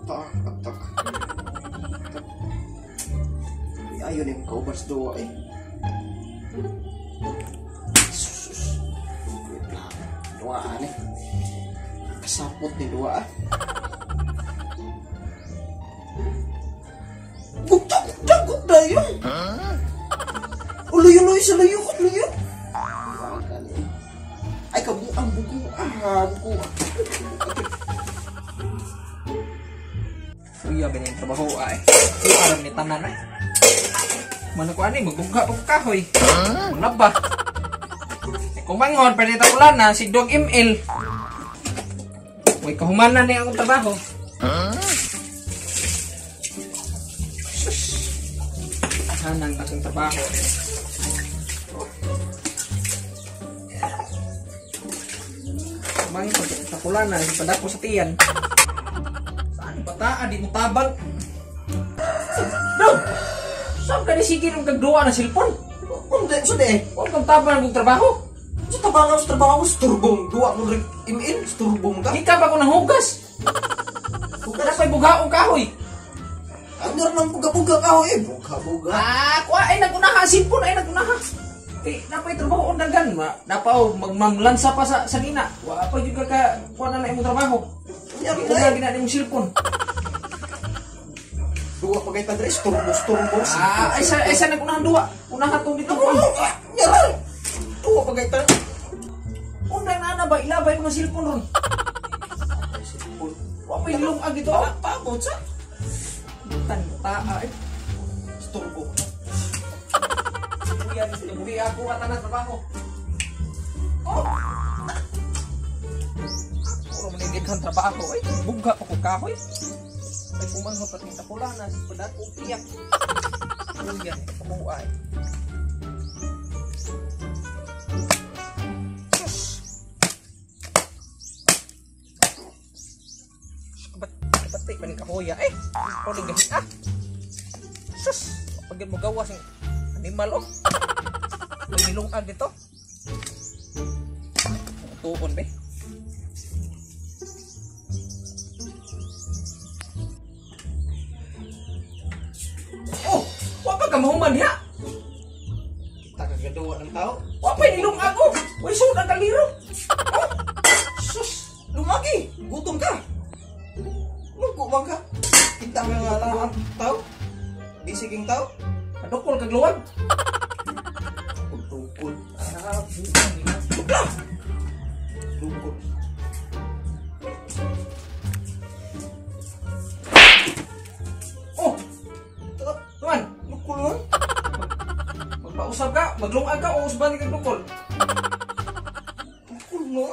Atak. Ayaw na yung kaubas doa eh. Sus. Wait lang. Duaan eh. Kasapot ni dua ah. Gugtag na yun. Uluyo-luyo sa layo ko, luyo. Ay, kabuang buko. Buko. Iya, ganyan yung trabaho ay. Hindi alam ni tanan ay. Mana ko ani, magbuga pa kahoy. Manaba. Kung mangon, pwede tapulan na, si Dog ML. Uy, kahumanan na yung akong trabaho. Hanang akong trabaho. Mangon, tapulan na, padako sa tiyan. Saan bataan, di mo tabang. Dog! Saan ka nisigil yung kagduwa ng silpon? Hindi, sude. Huwag kang tabang ng trabaho. Sa trabaho, sturbong. Dua mo rin email, sturbong ka. Di ka ba ko ng hugas? Hugas pa'y bugaong kahoy. Ano rin ang buga-buga ka eh. Buga-buga. Kuha ay nagunaha. Silpon ay nagunaha. Eh, napa'y trabaho ang dagan. Napaw, magmamlansa pa sa nina. Wala pa juga ka kuha na yung trabaho. Hindi ko na ginaan yung silpon. Dua pagay tanda, sturbong. Ay sa nagunahan dua. Unahan itong dito. Yaran! Dua pagay tanda. Unang na ba? Ilabay mo ng silpon ron. Wala pa yung lumag ito. Pagod sa. Taa eh. Sturbong. Kuya, hindi ako at na trabaho. Puro manigid ang trabaho. Ay, buga ako kahoy. Ay, pumanghot at ng tapulanas. Padat ko piyak. Kuya, kamuay. Kabatik pa ni kahoya. Eh, kuning gahit ah. Sus, pag mo gawas yung animal oh. May nilungag dito. Tuon be. Oh, wapa ka mahuman diha. Kita kagaduwa ng tao. Wapa nilungag oh. Uy, sud ang kaliro. Oh, sus, lumagi. Gutom ka. Lugo bang ka? Kita nga lang ang tao. Bisiging tao. Kadukol kag luwag. Tukul. Bukan nila. Tukul. Tukul. Oh, tuan, Tukul mo? magpausap ka, maglungag ka o usban kag dukol. Tukul mo?